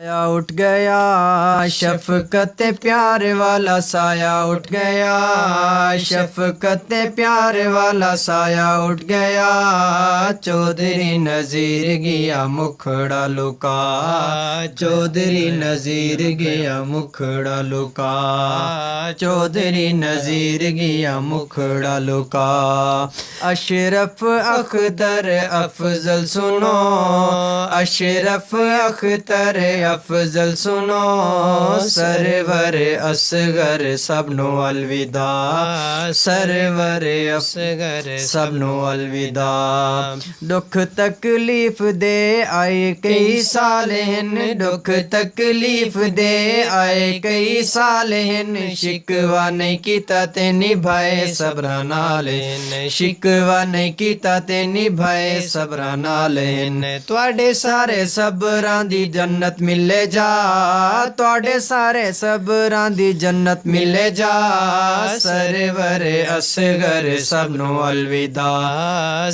साया उठ गया शफकत प्यार वाला साया उठ गया शफकत प्यार वाला साया उठ गया चौधरी नज़ीर गया मुखड़ा लुका चौधरी नज़ीर गया मुखड़ा लुका चौधरी नज़ीर गया मुखड़ा लुका अशरफ अख्तर अफजल सुनो अशरफ अख्तर अफजल सुनो सरवर असगर सबनो अलविदा सरवर असगर सबनो अलविदा दुख तकलीफ दे आए कई साल हिन दुख तकलीफ दे आए कई साल हिन शिकवा नहीं कीता ते निभाए सबरा नाल हिन शिकवा नहीं कीता ते निभाए सबरा नाल हिन तुहाडे सारे सबरां दी जन्नत मिले जा तुहाडे सारे सबरां दी जन्नत मिले जा सरवर असगर सबनो अलविदा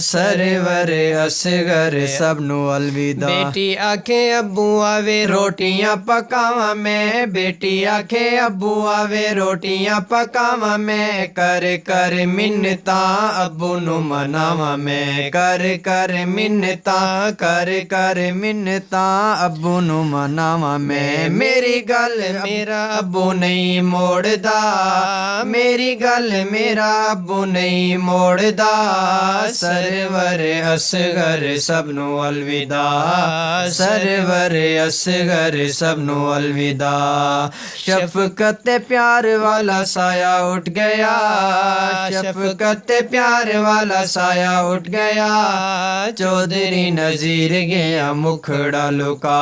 सरवर असगर सबनो अलविदा बेटी आखे अब्बू आवे रोटियां पकावा मैं बेटी आखे अब्बू आवे रोटियां पकावा मैं कर कर मिन्नता अब्बू नु मनावा मैं कर मिन्नता कर मिन्नता अब्बू नु मनावा मैं मेरी गल मेरा अब्बू नहीं मोड़दा मेरी गल मेरा अब्बू नहीं मोड़दा सरवर असगर सबनो अलविदा सरवर असगर सबनो अलविदा शफकत प्यार वाला साया उठ गया शफकत प्यार वाला साया उठ गया चौधरी नज़ीर गया मुखड़ा लुका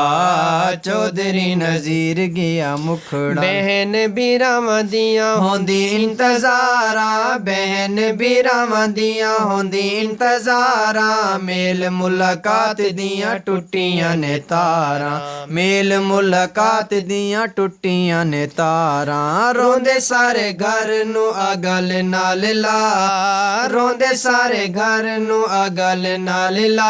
चौधरी नज़ीर गया मुखड़ा बहन बीरावां दियां होंदी इंतज़ारा बहन बीरावां दियां होंदी इंतज़ारा मेल मुलाकात दियां टुटियां ने तारा मेल मुलाकात दियां टुटियां ने तारा रोंदे सारे घर नु अगल नाल ला रोंदे सारे घर नु अगल नाल ला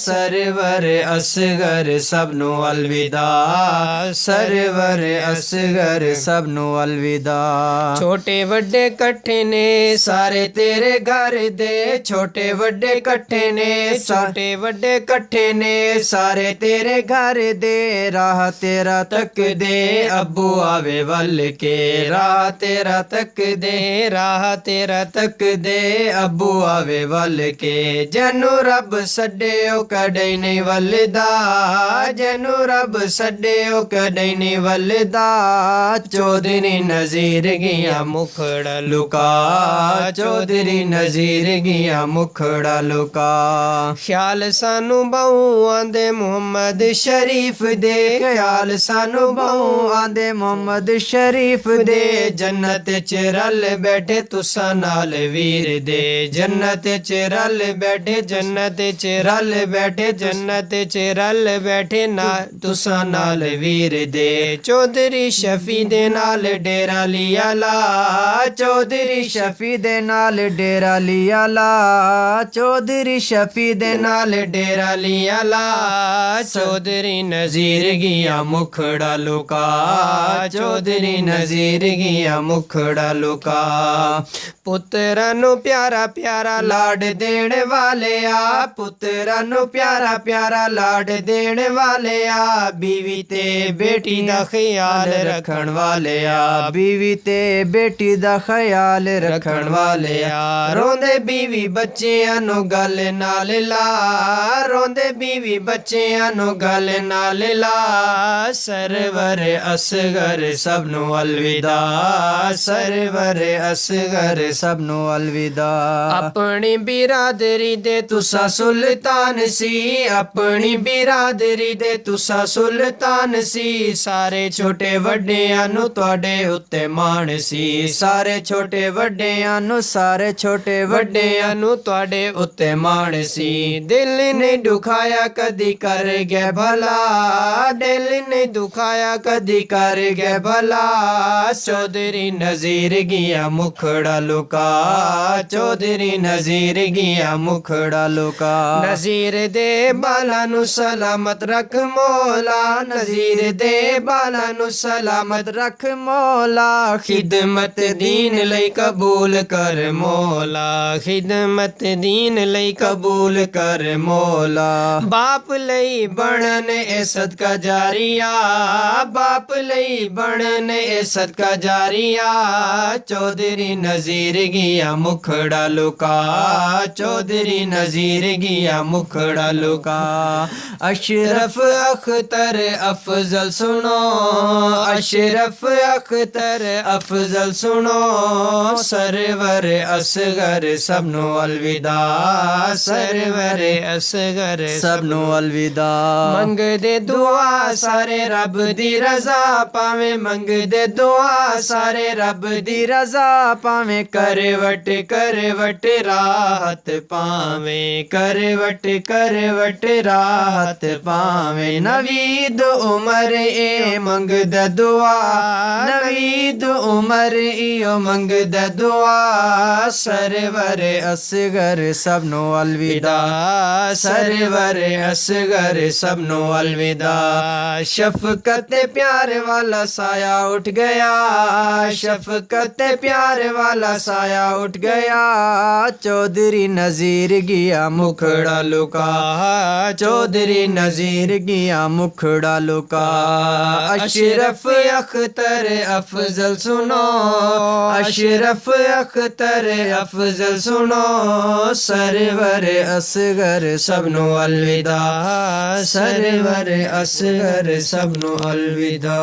सरवर असगर सबनो अलविदा सरवर असगर सबनो अलविदा छोटे वड्डे कट्ठे ने सारे तेरे घर दे छोटे वड्डे कट्ठे ने छोटे वड्डे कट्ठे ने सारे तेरे घर दे राह तेरा तक दे अब्बू आवे वल के राह तेरा तक दे राह तेरा तक दे अब्बू आवे वल के जनु रब सड्डे ओ कदे नहीं वलदा जनु रब सड्डे ओ कदे नहीं वलदा चौधरी नज़ीर गया मुखड़ा लुका चौधरी नज़ीर गया मुखड़ा लुका ख्याल सानू बहु आंदे मोहम्मद शरीफ दे ख्याल सानू बहु आंदे मोहम्मद शरीफ दे जन्नत च रल बैठे तुसा नाल वीर दे जन्नत च रल बैठे जन्नत च रल बैठे जन्नत च रल बैठे ना तुसा नाल वीर दे चौधरी शफी दे नाल डेरा लिया ला चौधरी शफी दे नाल डेरा लिया ला चौधरी शफी दे नाल डेरा लिया ला चौधरी नज़ीर गया मुखड़ा लुका चौधरी नज़ीर गया मुखड़ा लुका पुत्रा नु प्यारा प्यारा लाड देण वाले आ पुत्रा नु प्यारा प्यारा लाड देण वाले आ बीवी ते बेटी दा ख्याल रखण वाले आ बीवी ते बेटी दा ख्याल रखण वाले आ रोंदे बीवी बच्चियां नु गल नाल ला रोंदे बीवी बच्चियां नु गल नाल ला सरवर असगर सबनो अलविदा सरवर असगर सबनो अलविदा अपनी बिरादरी दे तुसा सुल्तान सी अपनी बिरादरी दे तुसा सुल्तान सी सारे छोटे वड्डियां नु तुहाडे उत्ते मान सी सारे छोटे वड्डियां नु सारे छोटे वड्डियां नु तुहाडे उत्ते मान सी दिल ने दुखाया कदी कर गए भला दिल ਨਹੀਂ ਦੁਖਾਇਆ ਕਦੀ ਕਰ ਗਏ ਭਲਾ ਚੌਧਰੀ ਨਜ਼ੀਰ ਗਿਆ ਮੁਖੜਾ ਲੁਕਾ ਚੌਧਰੀ ਨਜ਼ੀਰ ਗਿਆ ਮੁਖੜਾ ਲੁਕਾ ਨਜ਼ੀਰ ਦੇ ਬਾਲਾਂ ਨੂੰ ਸਲਾਮਤ ਰੱਖ ਮੌਲਾ ਨਜ਼ੀਰ ਦੇ ਬਾਲਾਂ ਨੂੰ ਸਲਾਮਤ ਰੱਖ ਮੌਲਾ ਖਿਦਮਤ ਦੀਨ ਲਈ ਕਬੂਲ ਕਰ ਮੌਲਾ ਖਿਦਮਤ ਦੀਨ ਲਈ ਕਬੂਲ ਕਰ ਮੌਲਾ ਬਾਪ ਲਈ ਬਣਨ ਇਹ ਸਦਕਾ ਜਾਰੀਆ ਬਾਪ ਲਈ ਬਣਨ ਇਹ ਸਦਕਾ ਜਾਰੀਆ ਚੌਧਰੀ ਨਜ਼ੀਰ ਗਿਆ ਮੁਖੜਾ ਲੁਕਾ ਚੌਧਰੀ ਨਜ਼ੀਰ ਗਿਆ ਮੁਖੜਾ ਲੁਕਾ ਅਸ਼ਰਫ ਅਖਤਰ ਅਫਜ਼ਲ ਸੁਨੋ ਅਸ਼ਰਫ ਅਖਤਰ ਅਫਜ਼ਲ ਸੁਨੋ ਸਰਵਰ ਅਸਗਰ ਸਭ ਨੂੰ ਅਲਵਿਦਾ ਸਰਵਰ ਅਸਗਰ ਸਭ ਨੂੰ ਅਲਵਿਦਾ ਮੰਗਦੇ ਦੁਆ ਸਾਰੇ ਰੱਬ ਦੀ ਰਜ਼ਾ ਪਾਵੇਂ ਮੰਗਦੇ ਦੁਆ ਸਾਰੇ ਰੱਬ ਦੀ ਰਜ਼ਾ ਪਾਵੇਂ ਕਰਵਟ ਰਾਹਤ ਪਾਵੇਂ ਕਰਵਟ ਰਾਹਤ ਪਾਵੇਂ ਨਵੀਦ ਉਮਰ ਏ ਮੰਗਦਾ ਦੁਆ ਨਵੀਦ ਉਮਰ ਈਓ ਮੰਗਦਾ ਦੁਆ ਸਰਵਰ ਅਸਗਰ ਸਭ ਨੂੰ ਅਲਵਿਦਾ ਸਰਵਰ ਅਸਗਰ ਸਭ ਨੂੰ ਅਲਵਿਦਾ ਸ਼ਫਕਤ ਪਿਆਰ ਵਾਲਾ ਸਾਇਆ ਉੱਠ ਗਿਆ ਸ਼ਫਕਤ ਪਿਆਰ ਵਾਲਾ ਸਾਇਆ ਉੱਠ ਗਿਆ ਚੌਧਰੀ ਨਜ਼ੀਰ ਗਿਆ ਮੁਖੜਾ ਲੁਕਾ ਚੌਧਰੀ ਨਜ਼ੀਰ ਗਿਆ ਮੁਖੜਾ ਲੁਕਾ ਅਸ਼ਰਫ ਅਖਤਰ ਅਫਜ਼ਲ ਸੁਨੋ ਅਸ਼ਰਫ ਅਖਤਰ ਅਫਜ਼ਲ ਸੁਨੋ ਸਰਵਰ ਅਸਗਰ ਸਭ ਨੂੰ ਅਲਵਿਦਾ ਸਰਵਰ ਅਸਗਰ ਸਭ ਨੂੰ ਅਲਵਿਦਾ